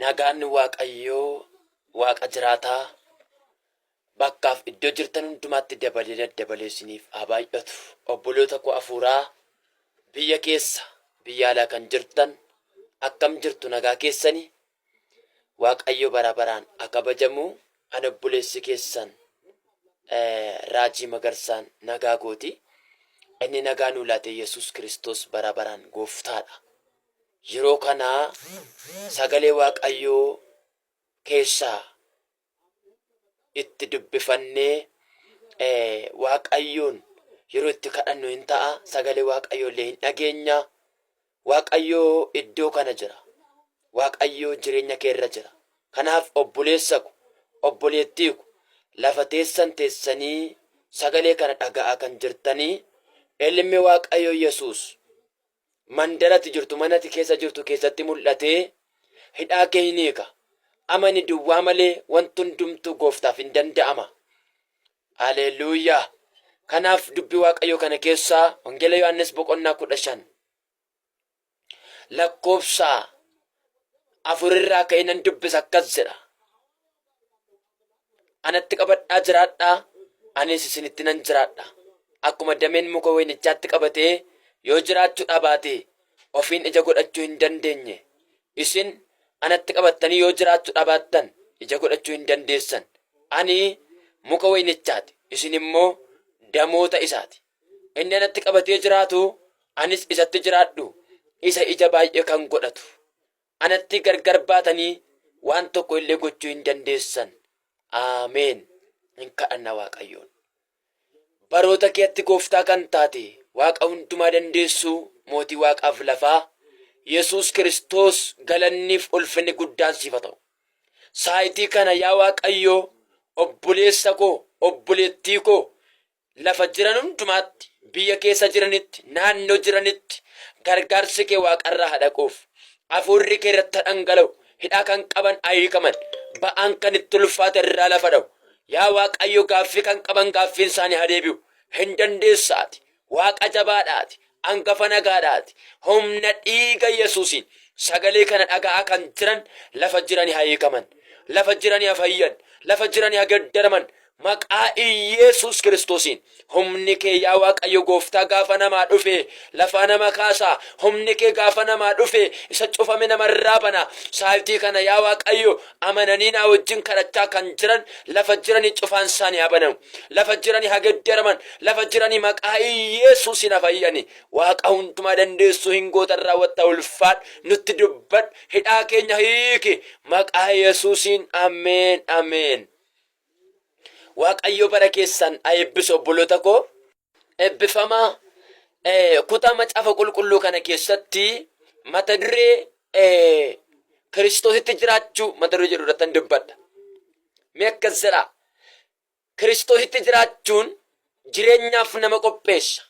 Nagaan Waaqayyoo Waaqa jiraataa bakkaaf iddoo jirtan hundumaatti dabalee isiniif haa baay'atu. Obboloota koo hafuuraa biyya keessa biyya alaa kan jirtan akkam jirtu nagaa keessanii? Waaqayyo bara baraan haa kabajamu. Ani obboleessi keessan Raajii Magarsaan nagaa gooti. Inni nagaa nuu laate Yesuus Kiristoos bara baraan gooftaadha. Yeroo kana sagalee Waaqayyoo keessaa itti dubbifannee Waaqayyoon yeroo itti kadhannu hin ta'a. Sagalee Waaqayyoo illee hin dhageenya. Waaqayyoo iddoo kana jira. Waaqayyoo jireenya kee irra jira. Kanaaf obboleessa ko, obboleettii ko, lafa teessan teessanii sagalee kana dhaga'aa kan jirtanii ilmi Waaqayyoo Yesuus mandaratti jirtu, manatti keessa jirtu keessatti mul'atee hidhaa kee hin hiika. Amani duwwaa malee wanti hundumtuu gooftaaf hin danda'ama. Haleluuyaa. Kanaaf dubbii Waaqayyoo kana keessaa Wangeela Yohaannis boqonnaa 15 lakkoofsa 4 irraa ka'ee nan dubbisa akkas jedha. Anatti qabadhaa jiraadhaa, anis isinitti nan jiraadha. Akkuma dameen muka waynichaatti qabatee yoo jiraachuu baate ofiin ija godhachuu hin dandeenye, isin anatti qabattanii yoo jiraachuu baattan ija godhachuu hin dandeessan. Ani muka waynichaati, isin immoo damoota isaati. Inni anatti qabatee jiraatu, anis isatti jiraadhu, isa ija baay'ee kan godhatu. Anatti gargar baatanii waan tokko illee gochuu hin dandeessan. Ameen. Hin kadhanna Waaqayyoon. Baroota keetti gooftaa kan taate Waaqa hundumaa dandeessu, mootii waaqaaf lafaa Yesuus Kiristoos galanniif ulfinni guddaan siif haa ta'u. Saayitii kana yaa Waaqayyoo, obboleessa koo, obboleettii koo lafa jiran hundumaatti, biyya keessa jiranitti, naannoo jiranitti gargaarsi kee Waaqarraa haa dhaquuf. Hafuurri kee irratti dhangala'u, hidhaa kan qaban hiikaman, ba'aan kan itti ulfaate irraa lafa dha'u. Yaa Waaqayyo, gaaffii kan qaban gaaffiin isaanii haa deebi'u. Hin dandeessaati. Waaqa jabaadhaati. Hangafa nagaadhaati. Humna dhiiga Yesuusiin sagalee kana dhaga'aa kan jiran lafa jiranii haa hiikaman. Lafa jiranii haa fayyan. Lafa jiranii haa gaddaraman. Maqaa Yesuus Kiristoosiin humni kee yaa Waaqayyo gooftaa gaafa namaa dhufe lafa nama kaasa. Humni kee gaafa namaa dhufe isa cufame namarraa bana. Saayitii kana yaa Waaqayyo amananii na wajjin kadhachaa kan jiran lafa jiranii cufaan isaanii haa banamu. Lafa jiranii haa gaddaraman. Lafa jiranii maqaa Yesuusiin haa fayyani. Waaqa hundumaa dandeessu hin gootan raawwatta ulfaadhu nutti dubbadhu. Hidhaa keenya hiiki maqaa Yesuusiin. Ameen, ameen. Waaqayyo bara keessan haa eebbisu. Obboloota koo eebbifamaa kutaa macaafa qulqulluu kana keessatti mata duree Kiristoositti jiraachuu mata duree jedhu irratti dubbadha. Mee akkas jedha, Kiristoositti jiraachuun jireenyaaf nama qopheessa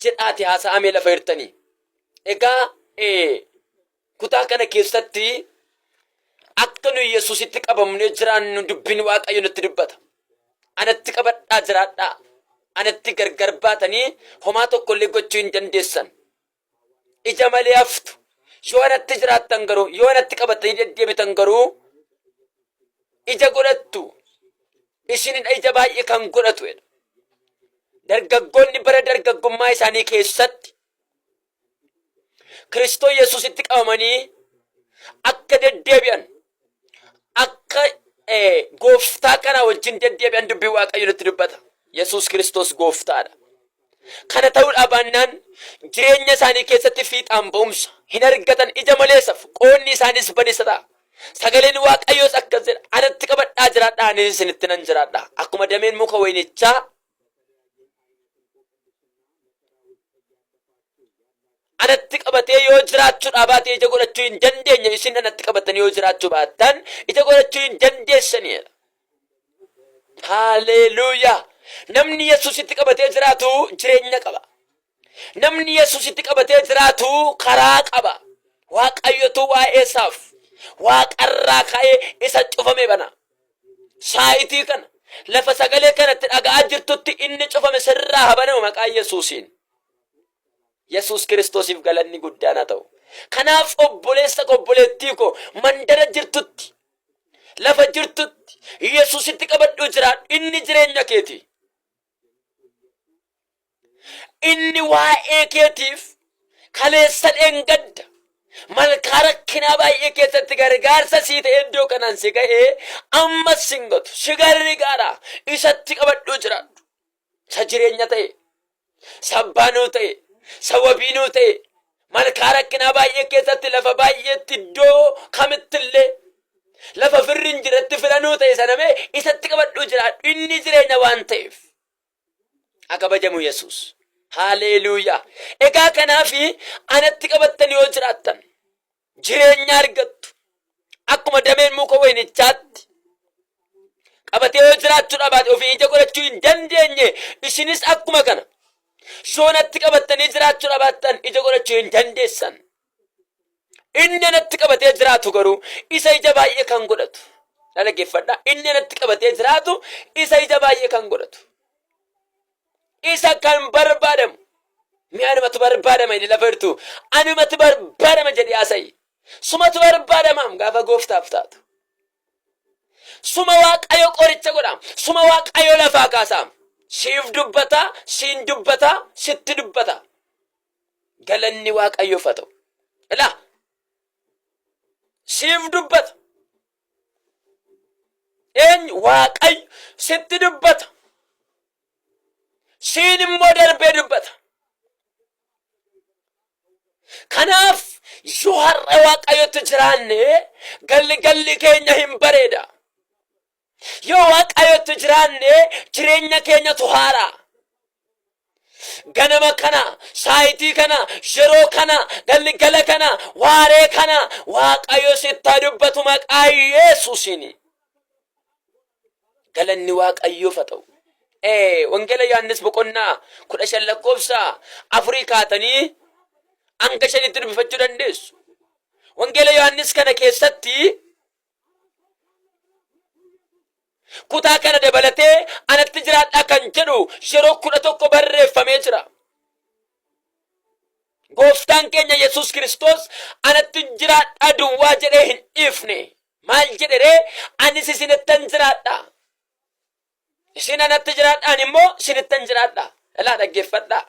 jedhaati haasa'amee lafa hirtanii. Egaa kutaa kana keessatti akka nu Yesuusitti qabamnee jiraannu dubbiin Waaqayyo nutti dubbata. Anatti qabadhaa jiraadhaa. Anatti gargar baatanii homaa tokko illee gochuu hin dandeessan. Ija malee haftu. Yoo anatti jiraattan garuu, yoo anatti qabatanii deddeebitan garuu ija godhattu. Isin ija baay'ee kan godhatu. Dargaggoonni bara dargaggummaa isaanii keessatti Kiristoos Yesuusitti qabamanii akka deddeebi'an, akka gooftaa kana wajjin deddeebi'an dubbii Waaqayyo nutti dubbata. Yesuus Kiristoos gooftaadha. Kana ta'uudhaa baannaan jireenya isaanii keessatti fiixaan ba'umsa hin argatan. Ija maleessaaf qoonni isaanis badisa ta'a. Sagaleen Waaqayyoos akkas jedha, anatti qabadhaa jiraadhaa, anis isinitti nan jiraadha. Akkuma dameen muka waynichaa anatti qabatee yoo jiraachuu baate ija godhachuu hin dandeenye. Isin anatti qabatanii yoo jiraachuu baattan ija godhachuu hin dandeessanidha. Haleluuyaa. Namni Yesuusitti qabatee jiraatu jireenya qaba. Namni Yesuusitti qabatee jiraatu karaa qaba. Waaqayyotu waa'ee isaaf Waaqarraa ka'ee isa cufame bana. Saayitii kana lafa sagalee kanatti dhaga'aa jirtutti inni cufame sirraa haa banamu maqaa Yesuusiin. Yesuus Kiristoosiif galanni guddaan haa ta'u. Kanaaf obboleessa obboleettii ko mandara jirtutti lafa jirtutti Yesuusitti qabadhu jiraadhu. Inni jireenya keeti. Inni waa'ee keetiif kaleessa dheengadda malkaa rakkinaa baay'ee keessatti gargaarsa sii ta'e iddoo kanaan si ga'ee ammas singatu si gargaara. Isatti qabadhu jiraadhu. Sa jireenya ta'e, sabbaanuu ta'e, sawabiinuu ta'e, malkaa rakkinaa baay'ee keessatti lafa baay'eetti iddoo kamittillee lafa firriin jiratti filanuu ta'e sanamee isatti qabadhu jiraadhu. Inni jireenya waan ta'eef akabajamu Yesuus. Haleluuyaa. Egaa kanaafi anatti qabattan yoo jiraattan jireenya argattu. Akkuma dameen muka wayinichaatti qabatee yoo jiraachuudha baate ofii ija godhachuu hin dandeenye isinis akkuma kana yoo natti qabattanii jiraachuudha baattan ija godhachuu hin dandeessan. Inni natti qabatee jiraatu garuu isa ija baay'ee kan godhatu. Dhaggeeffadha. Inni natti qabatee jiraatu isa ija baay'ee kan godhatu. Isa kan barbaadamu. Mi'a anumatu barbaadama inni lafa jirtu. Anumatu barbaadama jedhee haasa'i. Sumatu barbaadamaam gaafa gooftaaf taatu. Suma Waaqayyo qoricha godhaam. Suma Waaqayyo lafaa kaasaam. Siif dubbata, siin dubbata, sitti dubbata. Galanni Waaqayyoof haa ta'u. Ilaa siif dubbata. Eenyu Waaqayyo sitti dubbata. Siin immoo darbee dubbata. Kanaaf yoo har'a Waaqayyotti jiraanne galli keenya hin bareeda. Yoo Waaqayyotti jiraanne jireenya keenyatu haara. Ganama kana, saayitii kana, yeroo kana, galgala kana, waaree kana Waaqayyo sitti dubbatu maqaa Yesuusiini. Galanni Waaqayyoof haa ta'u. Wangeela Yohaannis boqonnaa 15 lakkoofsa 4 kaatanii hanga 5tti dubbifachuu dandeessu. Wangeela Yohaannis kana keessatti kutaa kana dabalatee anatti jiraadhaa kan jedhu yeroo 11 barreeffamee jira. Gooftaan keenya Yesuus Kiristoos anatti jiraadhaa duwwaa jedhee hin dhiifne. Maal jedhee anis isinittan jiraadhaa. Isin anatti jiraadhaan immoo isinittan jiraadhaa. Ilaa dhaggeeffadhaa.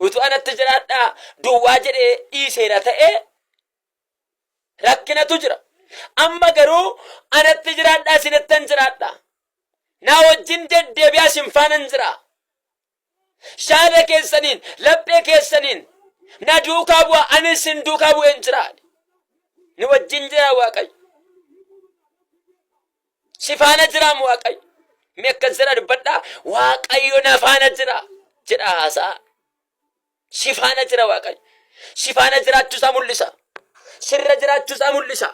Utuu anatti jiraadhaa duwwaa jedhee dhiiseera ta'e rakkinatu jira. Amma garuu anatti jiraadhaa isinittan jiraadhaa. Na wajjin deddeebi'aa isin faanan jira. Shaada keessaniin, laphee keessaniin na duukaa bu'a ani isin duukaa bu'een jira. Ni wajjin jira Waaqayyo. Si faana jiraam Waaqayyo. Mi akkas jira dubbadhaa. Waaqayyo na faana jira jedha haasa'a. Si faana jira Waaqayyo. Si faana jiraachuusaa mul'isa. Sirra jiraachuusaa mul'isa.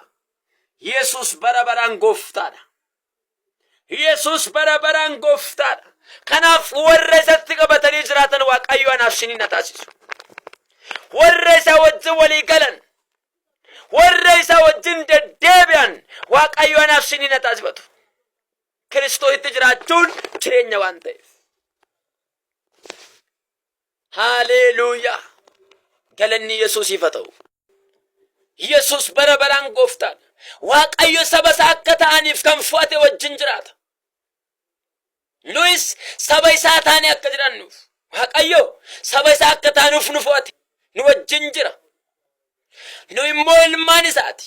Yesuus bara baraan gooftaadha. Yesuus bara baraan gooftaadha. Kanaaf warra isatti qabatanii jiraatan Waaqayyo anaaf isiniin na taasisu. Warra isa wajjin walii galan, warra isa wajjin deddeebi'an Waaqayyo anaaf isiniin na taasifatu. Kiristoositti jiraachuun jireenya waan ta'eef. Haleluuyaa. Galanni Yesuusiif haa ta'u. Yesuus bara baraan gooftaadha. Waaqayyo saba isaa akka ta'aniif kan fo'ate wajjin jiraata. Nuyis saba isaa taanee akka jiraannuuf Waaqayyo saba isaa akka taanuuf nu fo'ate. Nu wajjin jira. Nu immoo ilmaan isaati.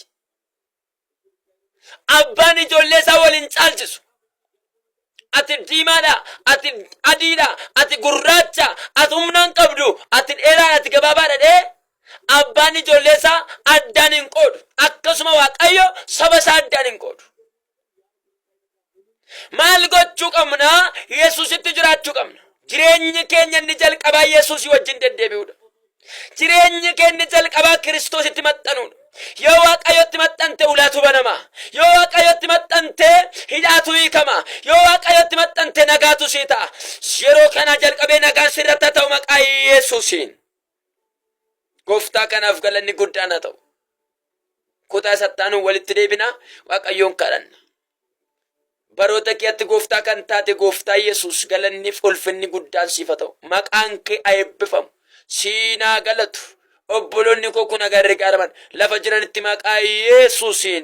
Abbaan ijoollee isaa waliin caalchisu. Ati diimaadha, ati adiidha, ati gurraacha, ati humnaan qabdu, ati dheeraan, ati gabaabaadha dhee abbaan ijoollee isaa addaan hin qoodu. Akkasuma Waaqayyo saba isaa addaan hin qoodu. Maal gochuu qabna? Yesuusitti jiraachuu qabna. Jireenyi keenya inni jalqabaa Yesuusii wajjin deddeebi'uudha. Jireenyi keenya jalqabaa Kiristoositti maxxanuudha. Yoo Waaqayyotti maxxante ulaatu banama. Yoo Waaqayyotti maxxante hidhaatu hiikama. Yoo Waaqayyotti maxxante nagaatu sii ta'a. Yeroo kana jalqabee nagaan sirratti ta'u maqaa Yesuusiin. Gooftaa kanaaf galanni guddaan haa ta'u. Kutaa sattaanuun walitti deebina Waaqayyoon kadhanna. Baroota keetti gooftaa kan taate gooftaa Yesuus galanniif ulfinni guddaan siif haa ta'u. Maqaan kee haa eebbifamu. Siinaa galatu. obboloonni koo kun agarree qaaraman lafa jiranitti maqaa Yesuusiin